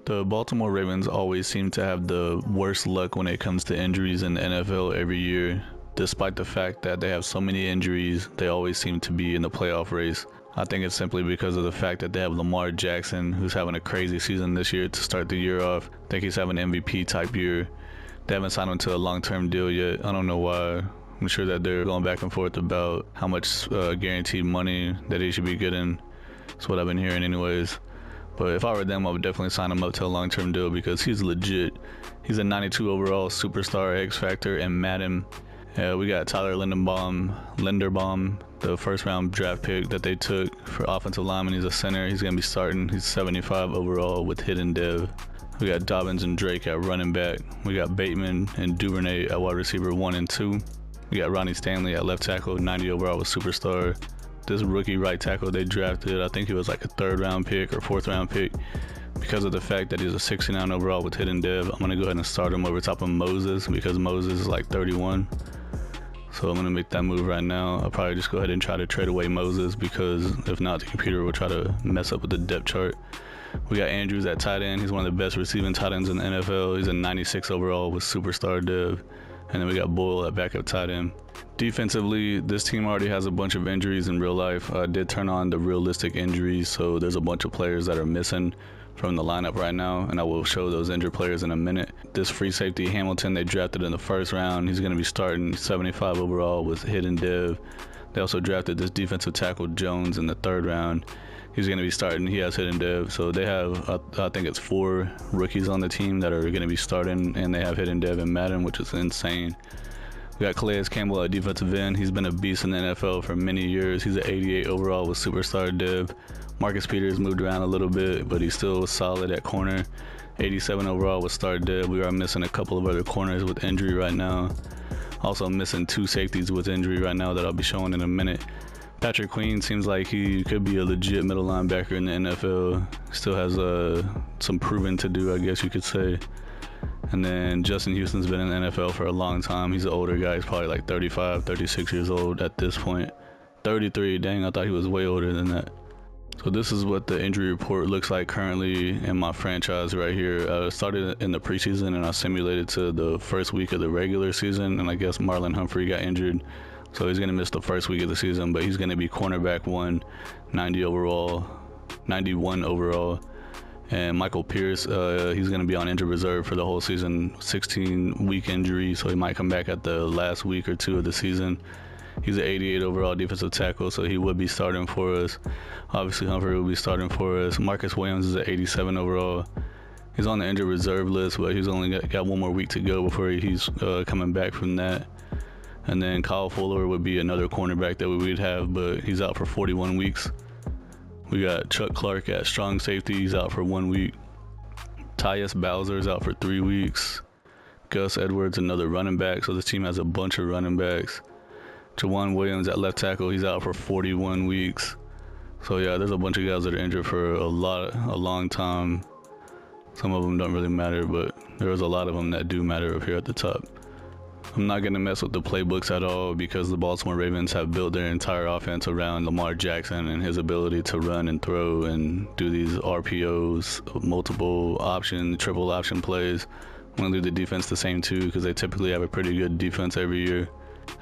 The Baltimore Ravens always seem to have the worst luck when it comes to injuries in the NFL every year. Despite the fact that they have so many injuries, they always seem to be in the playoff race. I think it's simply because of the fact that they have Lamar Jackson, who's having a crazy season this year to start the year off. I think he's having an MVP type year. They haven't signed him to a long-term deal yet. I don't know why. I'm sure that they're going back and forth about how much guaranteed money that he should be getting. That's what I've been hearing anyways. But if I were them, I would definitely sign him up to a long-term deal because he's legit. He's a 92 overall superstar X Factor in Madden. We got Tyler Linderbaum, the first-round draft pick that they took for offensive lineman. He's a center. He's going to be starting. He's 75 overall with hidden dev. We got Dobbins and Drake at running back. We got Bateman and Duvernay at wide receiver 1 and 2. We got Ronnie Stanley at left tackle, 90 overall with superstar. This rookie right tackle they drafted, I think he was like a 3rd round pick or 4th round pick. Because of the fact that he's a 69 overall with hidden dev, I'm going to go ahead and start him over top of Moses because Moses is like 31. So I'm going to make that move right now. I'll probably just go ahead and try to trade away Moses because if not, the computer will try to mess up with the depth chart. We got Andrews at tight end. He's one of the best receiving tight ends in the NFL. He's a 96 overall with superstar dev. And then we got Boyle at backup tight end. Defensively, this team already has a bunch of injuries in real life. I did turn on the realistic injuries, so there's a bunch of players that are missing from the lineup right now, and I will show those injured players in a minute. This free safety, Hamilton, they drafted in the 1st round. He's going to be starting 75 overall with hidden dev. They also drafted this defensive tackle, Jones, in the 3rd round. He's going to be starting. He has hidden dev. So they have, I think it's 4 rookies on the team that are going to be starting, and they have hidden dev in Madden, which is insane. We got Calais Campbell at defensive end. He's been a beast in the NFL for many years. He's an 88 overall with superstar dev. Marcus Peters moved around a little bit, but he's still solid at corner. 87 overall with star dev. We are missing a couple of other corners with injury right now. Also missing 2 safeties with injury right now that I'll be showing in a minute. Patrick Queen seems like he could be a legit middle linebacker in the NFL. Still has some proving to do, I guess you could say. And then Justin Houston's been in the NFL for a long time. He's an older guy. He's probably like 35, 36 years old at this point. 33, dang, I thought he was way older than that. So this is what the injury report looks like currently in my franchise right here. I started in the preseason and I simulated to the first week of the regular season. And I guess Marlon Humphrey got injured. So he's going to miss the first week of the season, but he's going to be cornerback 1, 90 overall, 91 overall. And Michael Pierce, he's going to be on injured reserve for the whole season, 16-week injury, so he might come back at the last week or 2 of the season. He's an 88 overall defensive tackle, so he would be starting for us. Obviously, Humphrey will be starting for us. Marcus Williams is an 87 overall. He's on the injured reserve list, but he's only got 1 more week to go before he's coming back from that. And then Kyle Fuller would be another cornerback that we would have, but he's out for 41 weeks. We got Chuck Clark at strong safety. He's out for 1 week. Tyus Bowser is out for 3 weeks. Gus Edwards, another running back. So this team has a bunch of running backs. Jawan Williams at left tackle. He's out for 41 weeks. So yeah, there's a bunch of guys that are injured for a long time. Some of them don't really matter, but there's a lot of them that do matter up here at the top. I'm not going to mess with the playbooks at all because the Baltimore Ravens have built their entire offense around Lamar Jackson and his ability to run and throw and do these RPOs, multiple option, triple option plays. I'm going to leave the defense the same too because they typically have a pretty good defense every year.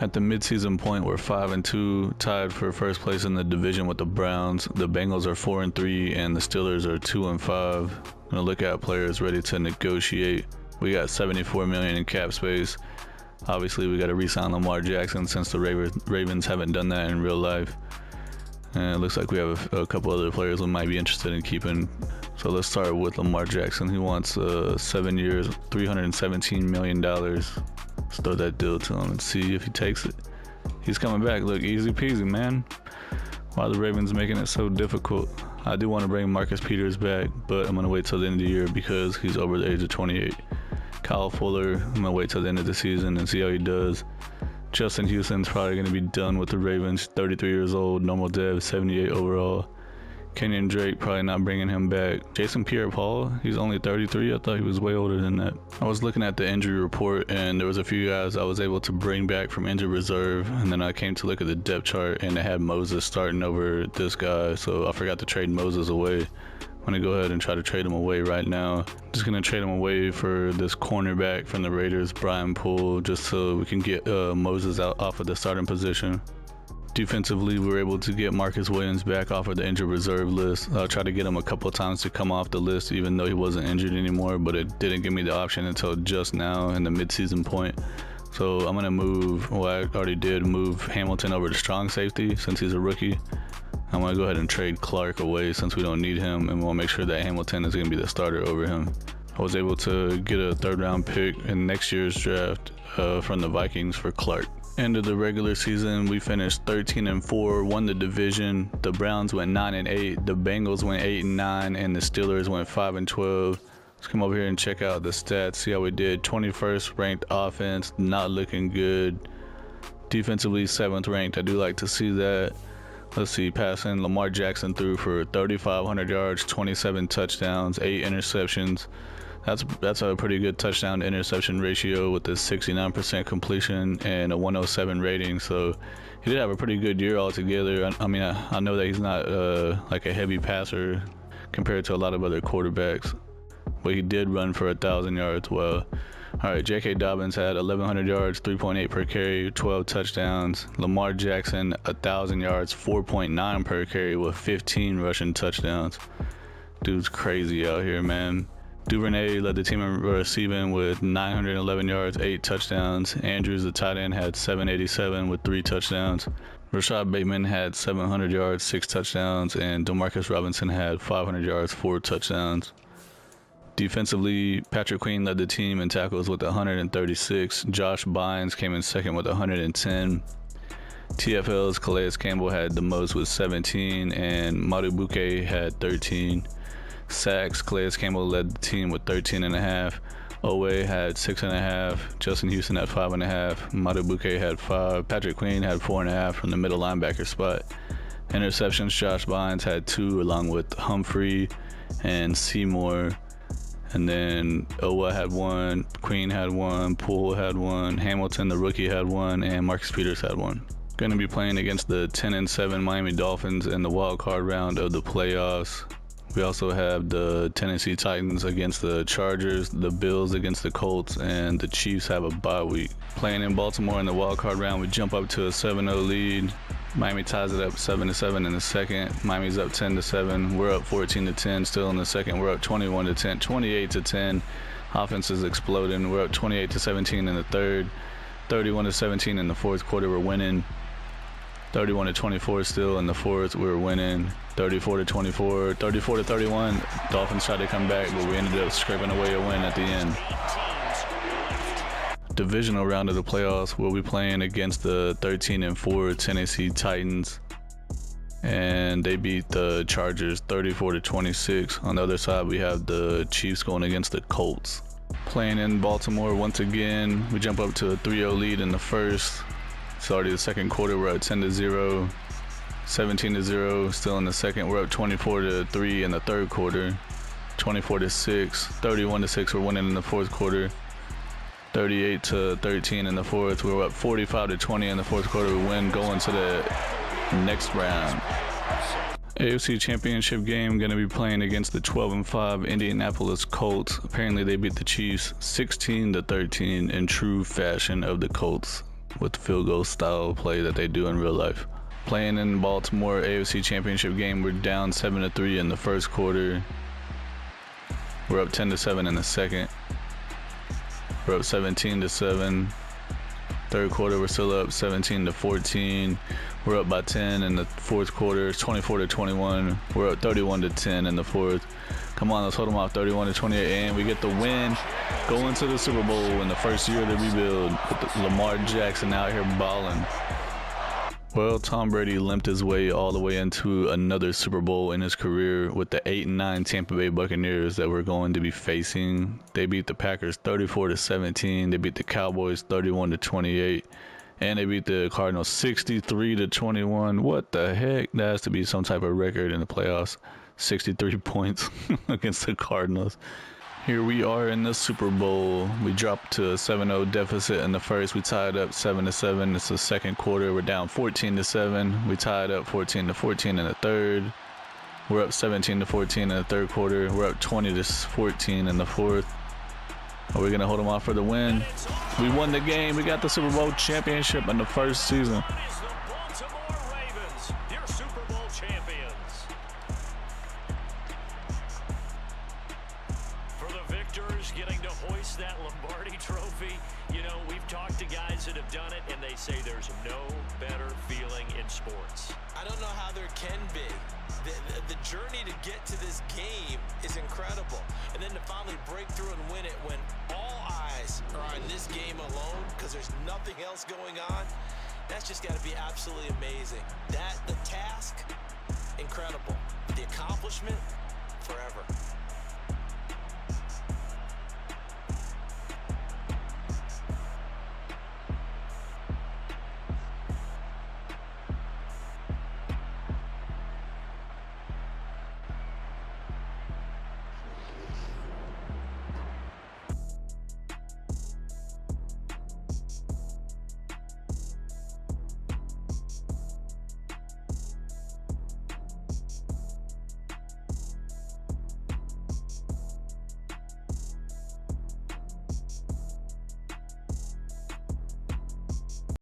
At the midseason point, we're 5-2, tied for first place in the division with the Browns. The Bengals are 4-3 and the Steelers are 2-5. I'm going to look at players ready to negotiate. We got $74 million in cap space. Obviously, we got to re-sign Lamar Jackson since the Ravens haven't done that in real life. And it looks like we have a couple other players we might be interested in keeping. So let's start with Lamar Jackson. He wants 7 years, $317 million. Let's throw that deal to him and see if he takes it. He's coming back. Look, easy peasy, man. Why are the Ravens making it so difficult? I do want to bring Marcus Peters back, but I'm going to wait till the end of the year because he's over the age of 28. Kyle Fuller, I'm going to wait till the end of the season and see how he does. Justin Houston's probably going to be done with the Ravens, 33 years old, normal dev, 78 overall. Kenyon Drake, probably not bringing him back. Jason Pierre-Paul, he's only 33. I thought he was way older than that. I was looking at the injury report, and there was a few guys I was able to bring back from injured reserve, and then I came to look at the depth chart, and they had Moses starting over this guy, so I forgot to trade Moses away. I'm going to go ahead and try to trade him away right now. Just going to trade him away for this cornerback from the Raiders, Brian Poole, just so we can get Moses out off of the starting position. Defensively, we were able to get Marcus Williams back off of the injured reserve list. I tried to get him a couple of times to come off the list, even though he wasn't injured anymore, but it didn't give me the option until just now in the midseason point. So I'm going to move, well, I already did move Hamilton over to strong safety since he's a rookie. I'm going to go ahead and trade Clark away since we don't need him, and we'll make sure that Hamilton is going to be the starter over him. I was able to get a 3rd round pick in next year's draft from the Vikings for Clark. End of the regular season, we finished 13-4, won the division. The Browns went 9-8, the Bengals went 8-9, and the Steelers went 5-12. Let's come over here and check out the stats, see how we did. 21st ranked offense, not looking good. Defensively, 7th ranked. I do like to see that. Let's see, passing, Lamar Jackson threw for 3,500 yards, 27 touchdowns, 8 interceptions. That's a pretty good touchdown to interception ratio with a 69% completion and a 107 rating. So he did have a pretty good year altogether. I mean, I know that he's not like a heavy passer compared to a lot of other quarterbacks, but he did run for 1,000 yards well. All right, J.K. Dobbins had 1,100 yards, 3.8 per carry, 12 touchdowns. Lamar Jackson, 1,000 yards, 4.9 per carry with 15 rushing touchdowns. Dude's crazy out here, man. Duvernay led the team in receiving with 911 yards, 8 touchdowns. Andrews, the tight end, had 787 with 3 touchdowns. Rashad Bateman had 700 yards, 6 touchdowns, and Demarcus Robinson had 500 yards, 4 touchdowns. Defensively, Patrick Queen led the team in tackles with 136. Josh Bynes came in second with 110. TFL's Calais Campbell had the most with 17, and Madubuike had 13. Sacks, Calais Campbell led the team with 13.5. Owe had 6.5. Justin Houston had 5.5. Madubuike had 5. Patrick Queen had 4.5 from the middle linebacker spot. Interceptions, Josh Bynes had 2 along with Humphrey and Seymour. And then Owa had 1, Queen had 1, Poole had 1, Hamilton, the rookie, had 1, and Marcus Peters had 1. Going to be playing against the 10-7 Miami Dolphins in the wild card round of the playoffs. We also have the Tennessee Titans against the Chargers, the Bills against the Colts, and the Chiefs have a bye week. Playing in Baltimore in the wild card round, we jump up to a 7-0 lead. Miami ties it up 7-7 in the second. Miami's up 10-7. We're up 14-10 still in the second. We're up 21-10, 28-10. Offense is exploding. We're up 28-17 in the third, 31-17 in the fourth quarter. We're winning. 31-24 still in the fourth. We're winning. 34-24, 34-31. Dolphins tried to come back, but we ended up scraping away a win at the end. Divisional round of the playoffs, we'll be playing against the 13-4 Tennessee Titans, and they beat the Chargers 34-26. On the other side, we have the Chiefs going against the Colts. Playing in Baltimore once again, we jump up to a 3-0 lead in the first. It's already the second quarter. We're at 10-0, 17-0 still in the second. We're up 24-3 in the third quarter, 24-6, 31-6. We're winning in the fourth quarter. 38-13 in the fourth. We were up 45-20 in the fourth quarter. We win, going to the next round. AFC Championship game, going to be playing against the 12-5 Indianapolis Colts. Apparently they beat the Chiefs 16-13 in true fashion of the Colts with the field goal style play that they do in real life. Playing in Baltimore AFC Championship game, we're down 7-3 in the first quarter. We're up 10-7 in the second. We're up 17-7. Third quarter, we're still up 17-14. We're up by 10 in the fourth quarter. It's 24-21. We're up 31-10 in the fourth. Come on, let's hold them off 31-28, and we get the win. Going to the Super Bowl in the first year of the rebuild with Lamar Jackson out here balling. Well, Tom Brady limped his way all the way into another Super Bowl in his career with the 8-9 Tampa Bay Buccaneers that we're going to be facing. They beat the Packers 34-17. They beat the Cowboys 31-28. And they beat the Cardinals 63-21. What the heck? That has to be some type of record in the playoffs. 63 points against the Cardinals. Here we are in the Super Bowl. We dropped to a 7-0 deficit in the first. We tied up 7-7. It's the second quarter. We're down 14-7. We tied up 14-14 in the third. We're up 17-14 in the third quarter. We're up 20-14 in the fourth. Are we going to hold them off for the win? We won the game. We got the Super Bowl championship in the first season. The Baltimore Ravens, your Super Bowl champions. For the victors, getting to hoist that Lombardi trophy. You know, we've talked to guys that have done it, and they say there's no better feeling in sports. I don't know how there can be. The journey to get to this game is incredible. And then to finally break through and win it when all eyes are on this game alone because there's nothing else going on, that's just got to be absolutely amazing. The task, incredible. The accomplishment, forever.